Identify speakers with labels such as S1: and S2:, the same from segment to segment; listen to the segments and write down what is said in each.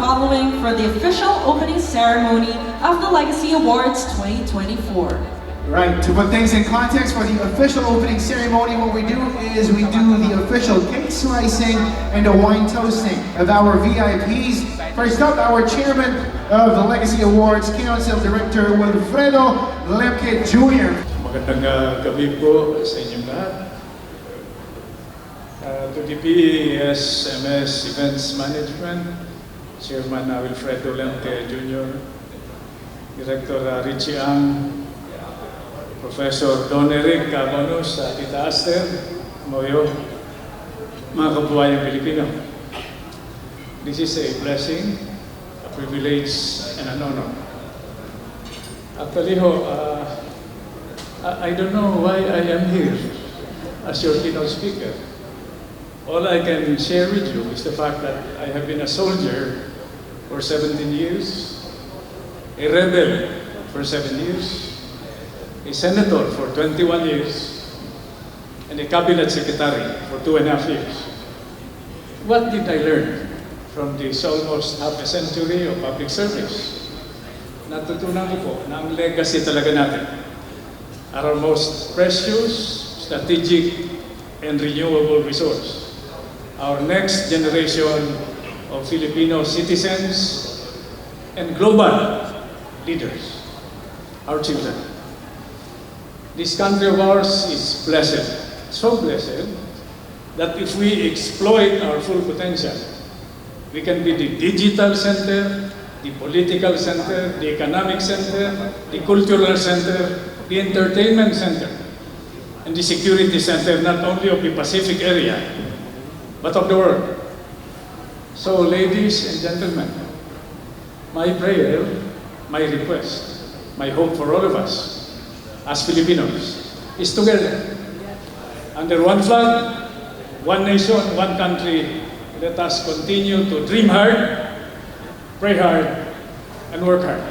S1: following for the official opening ceremony of the Legacy Awards 2024.
S2: Right, to put things in context for the official opening ceremony, what we do is we do the official cake slicing and the wine toasting of our VIPs. First up, our chairman of the Legacy Awards Council, Director Wilfredo Lemke Jr.
S3: Magandang gabi po sa inyong lahat. To the PES MS Events Management, Chairman Wilfredo Lemke Jr., Director Richie Ang, Professor Don Eric Cabanos, Tita Aster, Moyo, mga kabuhayang Pilipino. This is a blessing, a privilege, and an honor. Actually, I don't know why I am here as your keynote speaker. All I can share with you is the fact that I have been a soldier for 17 years, a rebel for 7 years, a senator for 21 years, and a cabinet secretary for 2.5 years. What did I learn from this almost half a century of public service? Natutunan ko po na ang legacy talaga natin are our most precious, strategic, and renewable resource. Our next generation of Filipino citizens and global leaders, our children. This country of ours is blessed, so blessed, that if we exploit our full potential, we can be the digital center, the political center, the economic center, the cultural center, the entertainment center, and the security center not only of the Pacific area, but of the world. So, ladies and gentlemen, my prayer, my request, my hope for all of us, as Filipinos, is together. Under one flag, one nation, one country, let us continue to dream hard, pray hard, and work hard.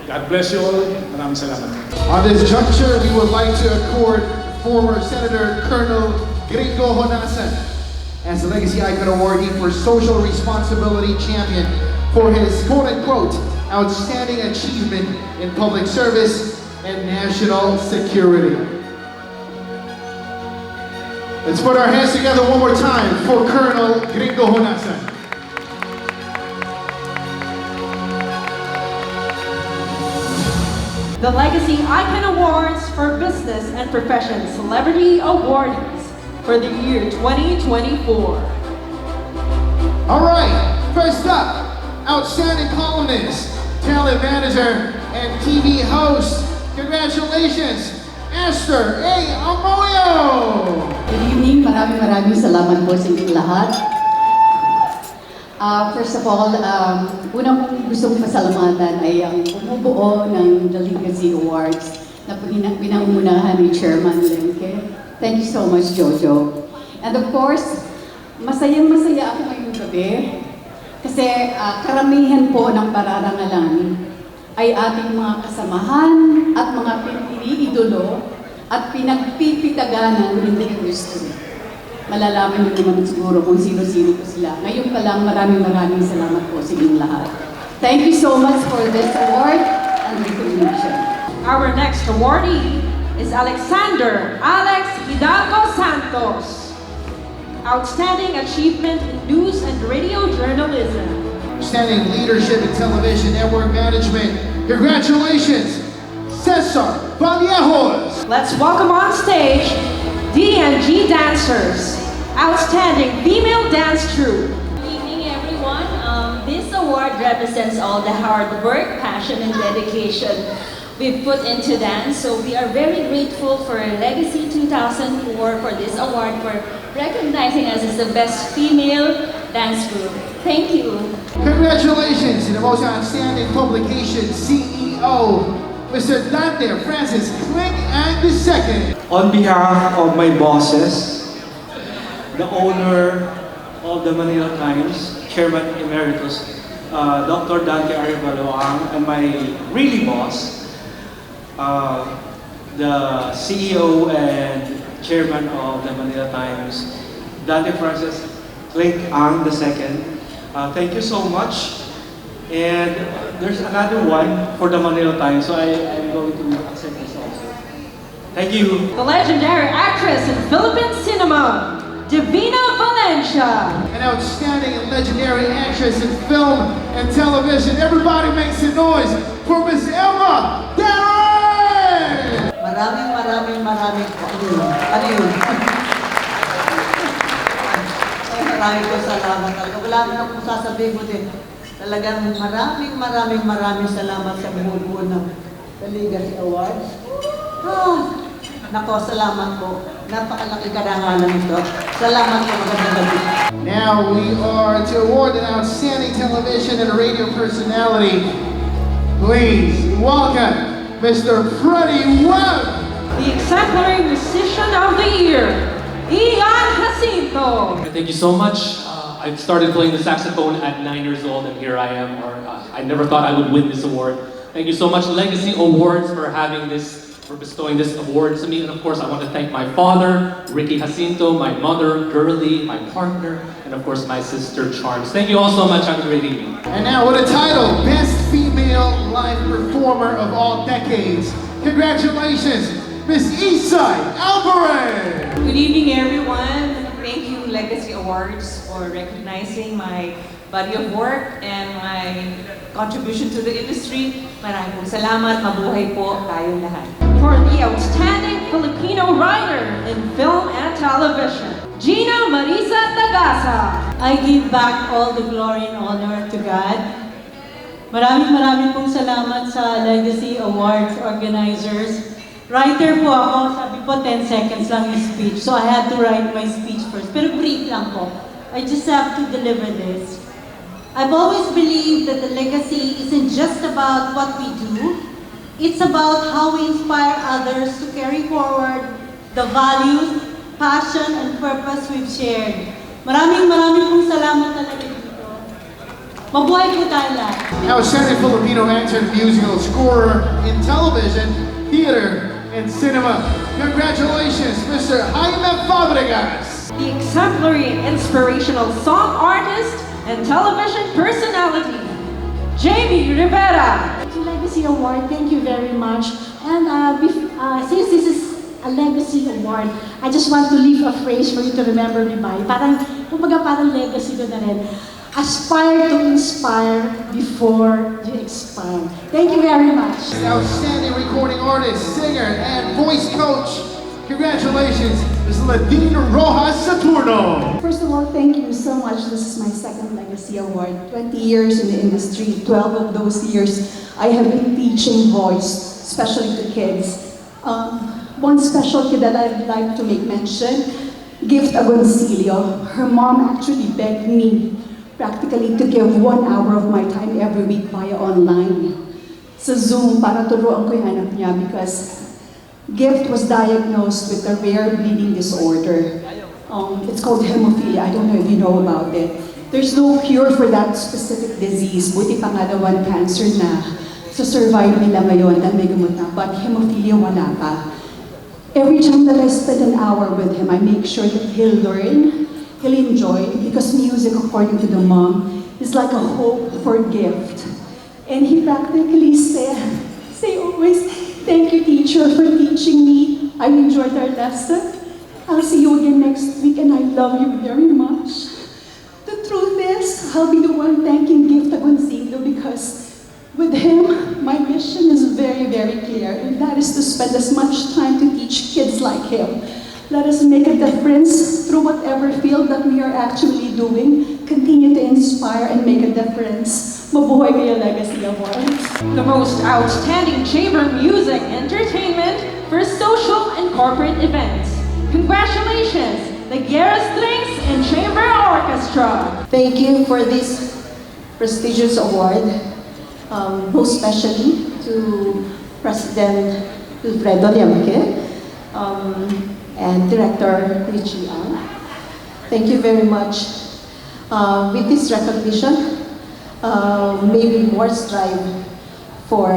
S3: God bless you all. Maraming salamat.
S2: On this juncture, we would like to accord former Senator Colonel Gringo Honasan as the Legacy Icon Awardee for Social Responsibility Champion for his quote-unquote outstanding achievement in public service and national security. Let's put our hands together one more time for Colonel Gringo Honasan.
S1: The Legacy Icon Awards for Business and Profession Celebrity Awardees for the year 2024.
S2: All right, first up, outstanding columnist, talent manager, and TV host. Congratulations, Esther A. Amoyo!
S4: Good evening, maraming salamat po sa inyong lahat. First of all, unang gusto kong pasalamatan ay ang bumubuo ng The Legacy Awards na pinangungunahan ni Chairman Lemke. Thank you so much, Jojo. And of course, masayang-masaya ako ngayong gabi kasi karamihan po ng pararangalan ay ating mga kasamahan at mga iniidolo at pinagpipitaganan in the history. Malalaman niyo naman siguro kung sino-sino po sila. Ngayon pa lang, maraming salamat po sa inyong lahat. Thank you so much for this award and recognition.
S1: Our next awardee is Alexander Alex Hidalgo Santos. Outstanding Achievement in News and Radio Journalism.
S2: Outstanding Leadership in Television Network Management. Congratulations, Cesar Vallejos!
S1: Let's welcome on stage D&G Dancers, Outstanding Female Dance Troupe.
S5: Good evening, everyone. This award represents all the hard work, passion, and dedication we've put into dance. So we are very grateful for Legacy 2004 for this award for recognizing us as the best female dance group. Thank you.
S2: Congratulations to the most outstanding publication CEO, Mr. Dante Francis Kling and II.
S6: On behalf of my bosses, the owner of the Manila Times, Chairman Emeritus, Dr. Dante Arevalo, and my really boss, the CEO and Chairman of the Manila Times, Dante Francis Kling II. Thank you so much And there's another one for the Manila Times, so I'm going to accept this also. Thank you.
S1: The legendary actress in Philippine cinema, Divina Valencia.
S2: An outstanding and legendary actress in film and television. Everybody make some noise for Miss Emma Darren!
S7: Maraming po. Ano yun? Maraming po salamat talaga. Wala na akong sasabihin mo din. Talagang maraming salamat sa buo ng The Legacy Awards. Nako, salamat po. Napakalaki karangalan ito. Salamat po, magandang gabi.
S2: Now we are to award an outstanding television and radio personality. Please welcome Mr. Freddie Webb.
S1: The exemplary musician of the year, Ian Jacinto.
S8: Thank you so much. I started playing the saxophone at 9 years old, and here I am. I never thought I would win this award. Thank you so much, Legacy Awards, for bestowing this award to me. And of course, I want to thank my father, Ricky Jacinto, my mother, Girlie, my partner, and of course, my sister, Charms. Thank you all so much. Have a great evening.
S2: And now with a title, Best Female Live Performer of All Decades. Congratulations, Miss Isay Alvarez.
S9: Good evening, everyone. Thank you, Legacy Awards, for recognizing my body of work and my contribution to the industry. Maraming pong salamat. Mabuhay po tayong lahat.
S1: For the outstanding Filipino writer in film and television, Gina Marisa Tagasa.
S10: I give back all the glory and honor to God. Maraming pong salamat sa Legacy Awards organizers. Writer po ako, sabi po 10 seconds lang yung speech. So I had to write my speech first. Pero brief lang po. I just have to deliver this. I've always believed that the legacy isn't just about what we do. It's about how we inspire others to carry forward the values, passion, and purpose we've shared. Maraming pong salamat talaga dito. Mabuhay po tayo lahat.
S2: Outstanding Filipino actor and musical scorer in television, theater, and cinema. Congratulations, Mr. Jaime Fabregas.
S1: The exemplary inspirational song artist and television personality, Jamie Rivera.
S11: Legacy Award, thank you very much. And since this is a Legacy Award, I just want to leave a phrase for you to remember me by. Parang legacy ko na rin. Aspire to inspire before you expire. Thank you very much.
S2: Outstanding recording artist, singer, and voice coach. Congratulations, Ms. Ladine Rojas Saturno.
S11: First of all, thank you so much. This is my second Legacy Award. 20 years in the industry, 12 of those years I have been teaching voice, especially to kids. One special kid that I'd like to make mention, Gift Agoncillo. Her mom actually begged me practically to give 1 hour of my time every week via online sa Zoom para turuan ko yung anak niya because Gift was diagnosed with a rare bleeding disorder. It's called hemophilia. I don't know if you know about it. There's no cure for that specific disease. Buti pangalawan cancer na. So survive nila ngayon dahil may gamot na. But hemophilia wala pa. Every time that I spend an hour with him, I make sure that he'll learn, he'll enjoy, because music, according to the mom, is like a hope for Gift. And he practically say always, thank you, teacher, for teaching me. I enjoyed our lesson. I'll see you again next week, and I love you very much. The truth is, I'll be the one thanking Gift Agoncillo because with him, my mission is very, very clear, and that is to spend as much time to teach kids like him. Let us make a difference through whatever field that we are actually doing. Continue to inspire and make a difference. Mabuhay kayo, Legacy Awards.
S1: The most outstanding chamber music entertainment for social and corporate events. Congratulations, the Guerra Strings and Chamber Orchestra.
S7: Thank you for this prestigious award, most especially to President Wilfredo Liamque and Director Richie Ang. Thank you very much. With this recognition, may we more strive for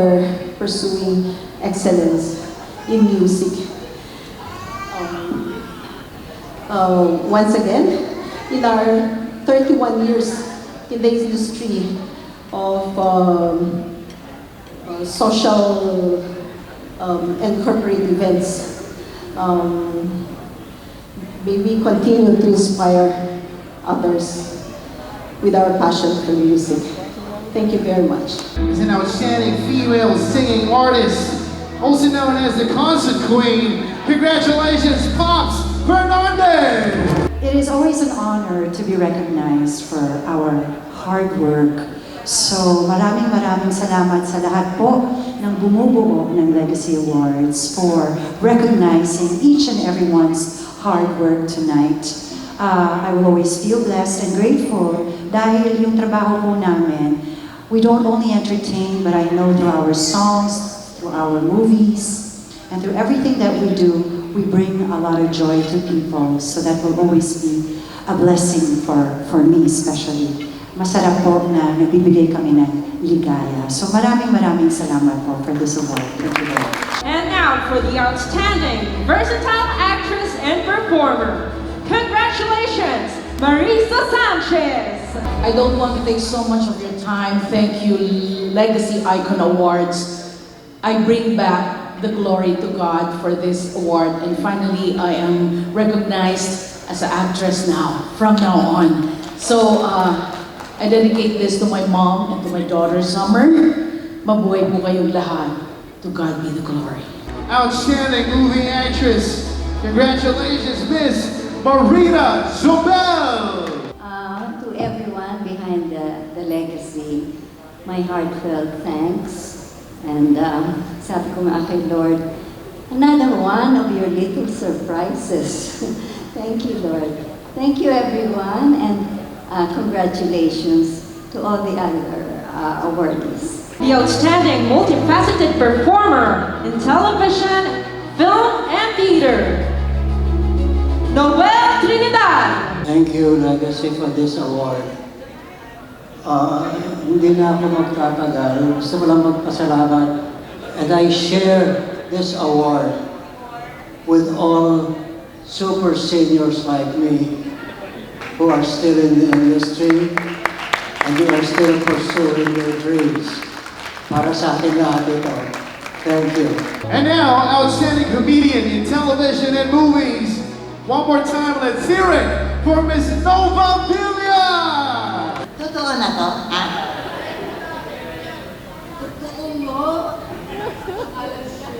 S7: pursuing excellence in music. Once again, in our 31 years in the industry,
S11: of social and corporate events. May we continue to inspire others with our passion for music. Thank you very much.
S2: Is an outstanding female singing artist, also known as the Concert Queen. Congratulations, Pops Fernandez!
S12: It is always an honor to be recognized for our hard work. So maraming salamat sa lahat po ng bumubuo ng Legacy Awards for recognizing each and everyone's hard work tonight. I will always feel blessed and grateful dahil yung trabaho po namin, we don't only entertain, but I know through our songs, through our movies, and through everything that we do, we bring a lot of joy to people. So that will always be a blessing for me especially. Masarap po na nagbibigay kami ng ligaya. So maraming salamat po for this award. Thank you very much.
S1: And now for the outstanding versatile actress and performer. Congratulations, Marisa Sanchez!
S13: I don't want to take so much of your time. Thank you, Legacy Icon Awards. I bring back the glory to God for this award. And finally, I am recognized as an actress now, from now on. So, I dedicate this to my mom and to my daughter, Summer. Mabuhay po kayong lahat. To God be the glory.
S2: Outstanding movie actress. Congratulations, Miss Marina Zobel!
S14: To everyone behind the legacy, my heartfelt thanks. And sabi ko nga kay Lord, another one of your little surprises. Thank you, Lord. Thank you, everyone, and congratulations to all the other awardees.
S1: The outstanding multifaceted performer in television, film, and theater, Noel Trinidad.
S15: Thank you, Legacy, for this award. Hindi na ako magtatagal. Gusto ko lang magpasalamat. And I share this award with all super seniors like me who are still in the industry and who are still pursuing their dreams. Para sa ating lahat ito. Thank you.
S2: And now, outstanding comedian in television and movies. One more time, let's hear it for Miss Nova Villa!
S16: Totoo na to, ha? Totoo mo? Alam siya.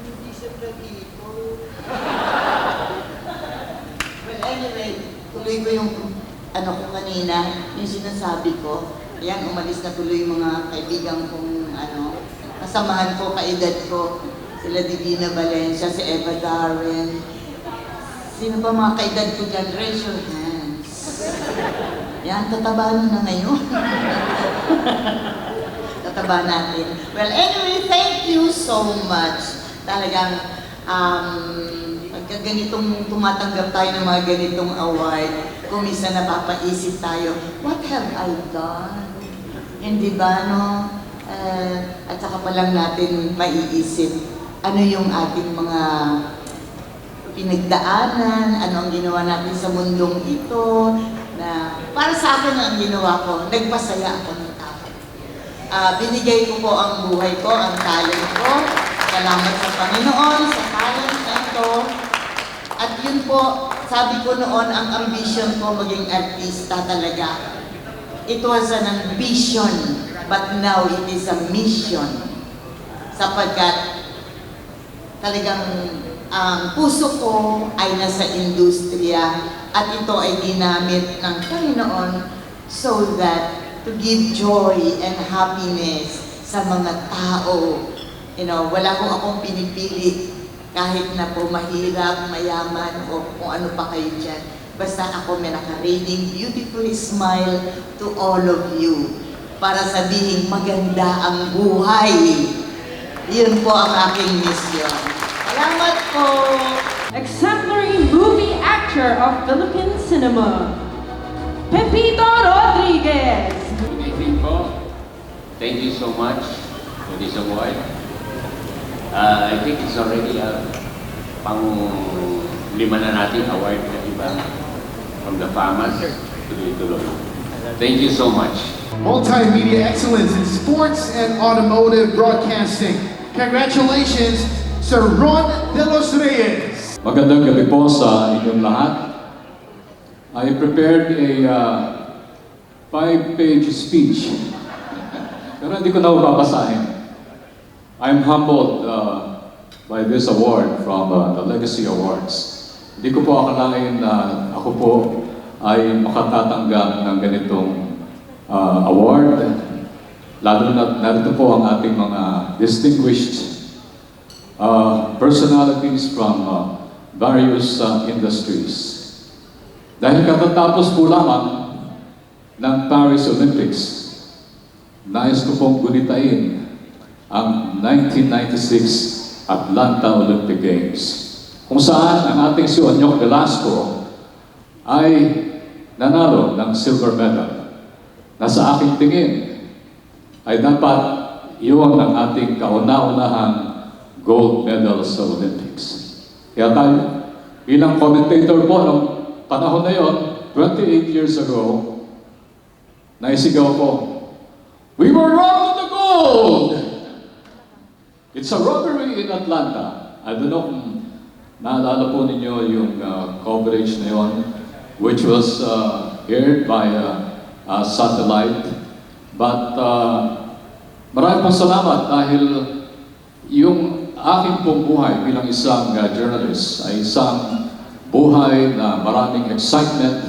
S16: Hindi siya dito. Well, anyway, tuloy ko yung ano ko kanina, yung sinasabi ko. Ayan, umalis na tuloy yung mga kaibigan kong kasamahan ko, kaedad ko. Sila Divina Valencia, si Eva Darren. Sino pa mga kaedad ko dyan? Raise your hands. Yan, tataba na ngayon. Tataba natin. Well, anyway, thank you so much. Talagang, pagka ganitong tumatanggap tayo ng mga ganitong award, kung minsan napapaisip tayo, what have I done? Hindi ba, no? At saka pa lang natin maiisip, ano yung ating mga pinagdaanan, ano ang ginawa natin sa mundong ito, na para sa akin ang ginawa ko, nagpasaya ako ng tao. Binigay ko po ang buhay ko, ang talent ko. Salamat sa Panginoon, sa talent na ito. At yun po, sabi ko noon, ang ambition ko maging artista talaga. It was an ambition, but now it is a mission. Sapagkat talagang ang puso ko ay nasa industriya at ito ay ginamit ng Panginoon so that to give joy and happiness sa mga tao. Wala ko akong pinipili kahit na po mahirap, mayaman o kung ano pa kayo dyan. Basta ako may naka-raining beautiful smile to all of you para sabihin maganda ang buhay. Yun po ang aking mission. Salamat po!
S1: Exemplary movie actor of Philippine cinema, Pepito Rodriguez.
S17: Good evening po. Thank you so much for this award. I think it's already pang-lima na nating award na iba from the FAMAS tuloy-tuloy. Thank you so much.
S2: Multimedia excellence in sports and automotive broadcasting. Congratulations, Sir Ron De Los Reyes.
S18: Magandang gabi po sa inyong lahat. I prepared a 5-page speech, pero hindi ko na babasahin. I'm humbled by this award from the Legacy Awards. Hindi ko po akalain na ako po ay makatatanggap ng ganitong award. Lalo na narito po ang ating mga distinguished personalities from various industries. Dahil katatapos po lamang ng Paris Olympics, nais ko pong gunitain ang 1996 Atlanta Olympic Games, kung saan ang ating si Onyok Velasco ay nanalo ng silver medal, na sa aking tingin ay dapat iyon ang ating kauna-unahang gold medal sa Olympics. Kaya tayo, bilang commentator po noong panahon na yon, 28 years ago, naisigaw ko, "We were wrong on the gold!" It's a robbery in Atlanta. I don't know kung naalala po ninyo yung coverage na yon, which was aired by satellite. But marami pong salamat dahil yung aking pong buhay bilang isang journalist ay isang buhay na maraming excitement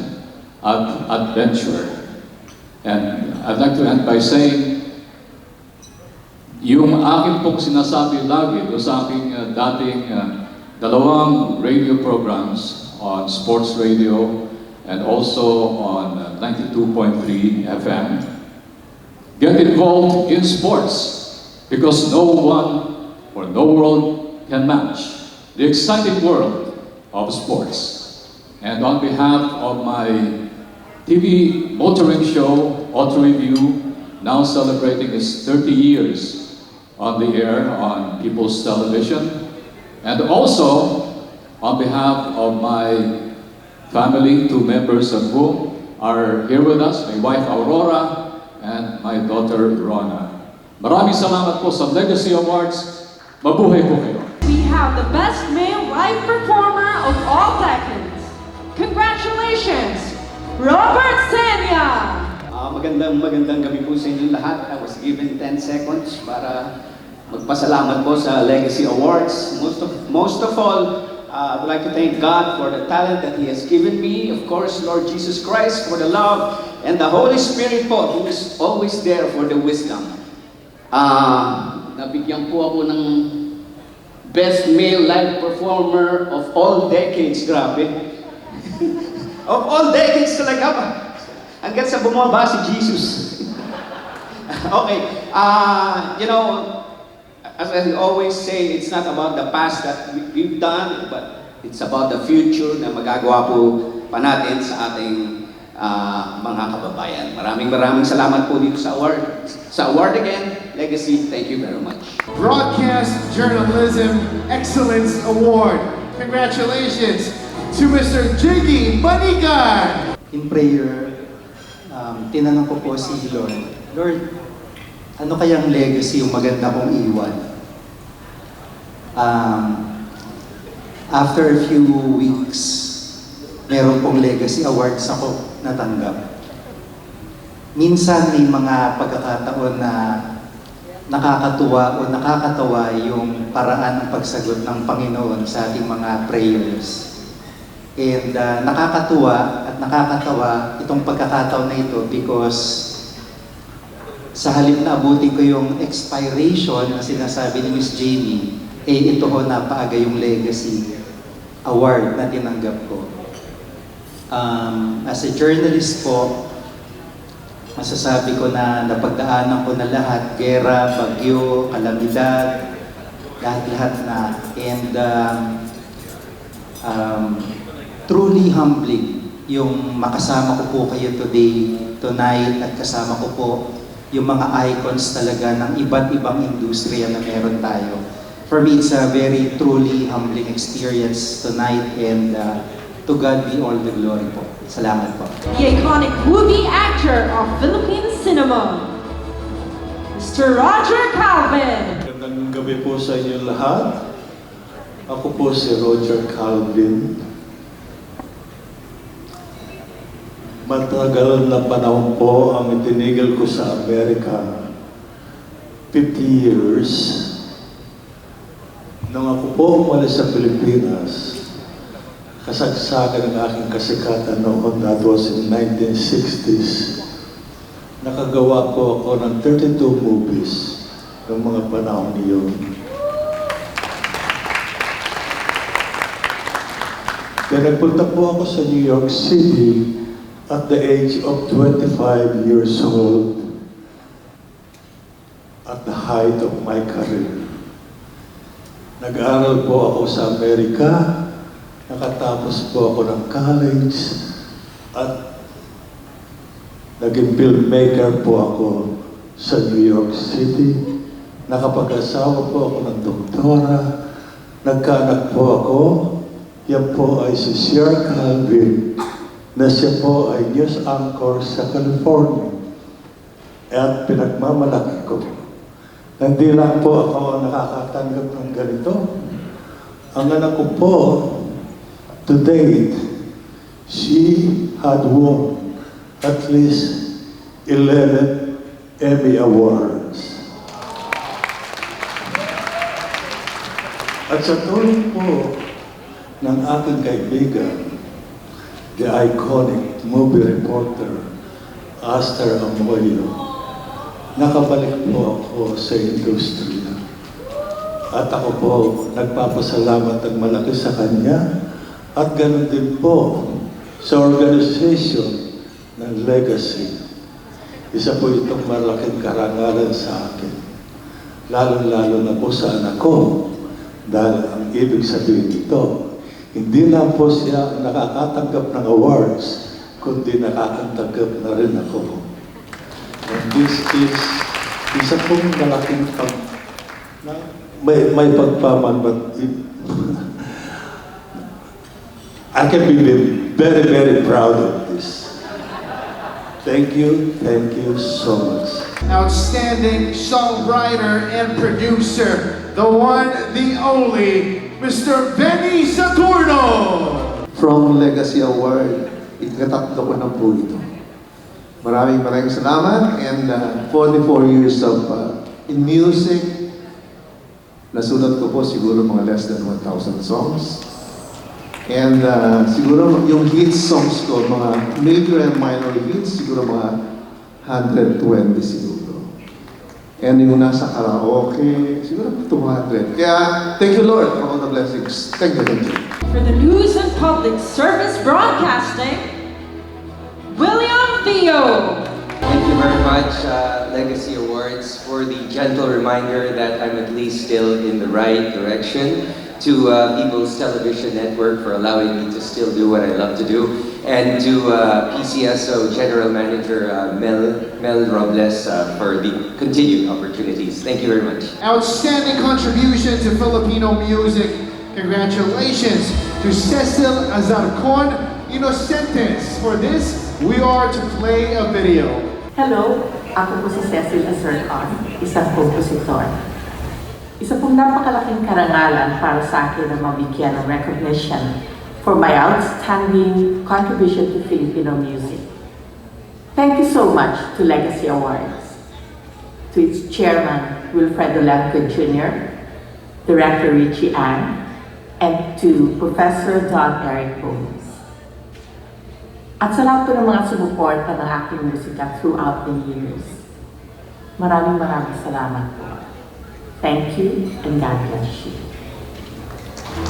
S18: at adventure. And I'd like to end by saying, yung aking pong sinasabi lagi doon sa aking dating dalawang radio programs on sports radio and also on 92.3 FM, get involved in sports because no one or no world can match the exciting world of sports. And on behalf of my TV motoring show, Auto Review, now celebrating its 30 years on the air on People's Television, and also on behalf of my family, 2 members of whom are here with us, my wife Aurora and my daughter Rona. Maraming salamat po sa Legacy Awards. Mabuhay po kayo.
S1: We have the best male live performer of all decades. Congratulations, Robert Senya!
S19: Magandang gabi po sa inyong lahat. I was given 10 seconds para magpasalamat po sa Legacy Awards. Most of all, I would like to thank God for the talent that He has given me. Of course, Lord Jesus Christ for the love, and the Holy Spirit po, who is always there for the wisdom. Nabigyan po ako ng Best Male Live Performer of all decades. Grabe. Of all decades talaga ba? Hanggang sa bumaba si Jesus. Okay. You know, as I always say, it's not about the past that we've done, but it's about the future na magagawa po pa natin sa ating mga kababayan. Maraming salamat po dito sa award. Sa award again, Legacy, thank you very much.
S2: Broadcast Journalism Excellence Award. Congratulations to Mr. Jiggy Manigan.
S20: In prayer, tinanong ko po si Lord, ano kayang legacy yung maganda kong iwan? After a few weeks, meron pong legacy awards ako natanggap. Minsan may mga pagkakataon na nakakatuwa o nakakatawa yung paraan ng pagsagot ng Panginoon sa ating mga prayers. And nakakatuwa at nakakatawa itong pagkakataon na ito because sa halip na abutin ko yung expiration na sinasabi ni Miss Jamie, ito ho napaaga yung legacy award na tinanggap ko. As a journalist po, masasabi ko na napagdaanan ko na lahat, gera, bagyo, kalamidad, lahat-lahat na. And truly humbling yung makasama ko po kayo tonight, at kasama ko po yung mga icons talaga ng iba't ibang industriya na meron tayo. For me, it's a very truly humbling experience tonight, and to God be all the glory po. Salamat po.
S1: The iconic movie actor of Philippine cinema, Mr. Roger Calvin.
S21: Magandang gabi po sa inyo lahat. Ako po si Roger Calvin. Matagal na panahon po ang itinigil ko sa Amerika. 50 years. Nung ako po umalis sa Pilipinas, kasagsagan ng aking kasikatan noon, that was in 1960s, nakagawa po ako ng 32 movies noong mga panahon niyon. Kaya nagpunta po ako sa New York City at the age of 25 years old, at the height of my career. Nag-aaral po ako sa Amerika, nakatapos po ako ng college, at naging filmmaker po ako sa New York City. Nakapag-asawa po ako ng doktora, nagkaanak po ako. Yan po ay si Sir Calvin, na siya po ay news anchor sa California. At pinagmamalaki ko. Hindi lang po ako nakakatanggap ng ganito. Ang anak ko po, to date, she had won at least 11 Emmy Awards. At sa tulong po ng aking kaibigan, the iconic movie reporter, Aster Amoyo, nakabalik po ako sa industriya. At ako po nagpapasalamat ng malaki sa kanya at ganun din po sa organization ng Legacy. Isa po itong malaking karangalan sa akin. Lalo-lalo na po sa anak ko. Dahil ang ibig sabihin ito, hindi lang po siya nakakatanggap ng awards, kundi nakakatanggap na rin ako. And this is isa pong malaking may pagpaman, but I can be very, very proud of this. Thank you so much.
S2: Outstanding songwriter and producer, the one, the only, Mr. Benny Saturno! From Legacy Award, ikatatlo ko na po ito. Maraming salamat, and 44 years of in music. Nasulat ko po siguro mga less than 1,000 songs. And siguro yung hit songs ko, mga major and minor hits, siguro mga 120 siguro. And yung nasa karaoke, siguro 200. Kaya, thank you Lord for all the blessings. Thank you.
S1: For the News and Public Service Broadcasting, William Theo.
S22: Thank you very much, Legacy Awards, for the gentle reminder that I'm at least still in the right direction. To People's Television Network for allowing me to still do what I love to do. And to PCSO General Manager Mel Robles for the continued opportunities. Thank you very much.
S2: Outstanding contribution to Filipino music. Congratulations to Cecil Azarcon Inocentes. For this, we are to play a video.
S23: Hello, ako po si Cecil Azarcon, isang kompositor. Isa pong napakalaking karangalan para sa akin na mabigyan ng recognition for my outstanding contribution to Filipino music. Thank you so much to Legacy Awards, to its chairman, Wilfredo Lamco Jr., Director Richie Ann, and to Professor Don Eric Bones. At sa lahat po ng mga sumuporta ng aking musika throughout the years, maraming salamat po. Thank you, and God bless you.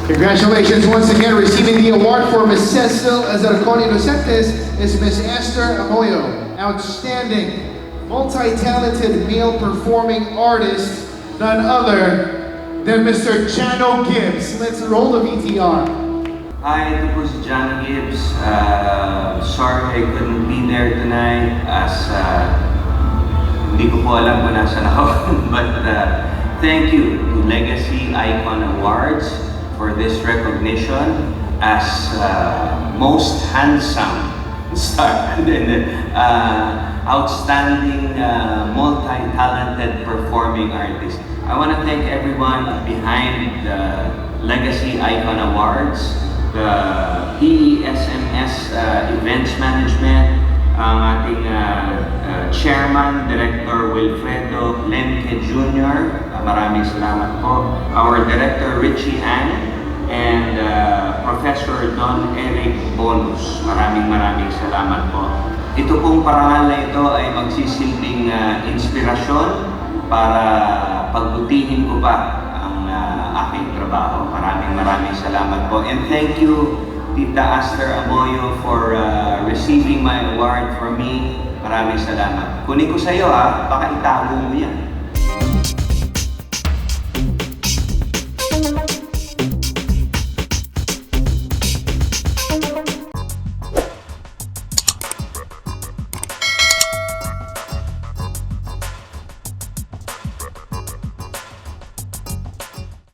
S2: Congratulations once again. Receiving the award for Ms. Cecil Azarcon Inocentes is Ms. Aster Amoyo. Outstanding, multi-talented male performing artist, none other than Mr. Jano Gibbs. Let's roll the VTR.
S24: Hi, ito po si Jano Gibbs. Sorry I couldn't be there tonight as hindi ko po alam kung nasaan ako. But thank you to Legacy Icon Awards for this recognition as most handsome And then, outstanding, multi-talented performing artist. I want to thank everyone behind the Legacy Icon Awards, the PESMS Events Management, ang ating Chairman, Director Wilfredo Lenke Jr., maraming salamat po. Our Director Richie Ang, and Professor Don Eric Bonus, maraming salamat po. Ito pong parangal na ito ay magsisilbing inspirasyon para pagbutihin ko pa ang aking trabaho. Maraming salamat po. And thank you, Tita Aster Amoyo, for receiving my award for me. Maraming salamat. Kunin ko sa iyo ha, baka itago mo yan.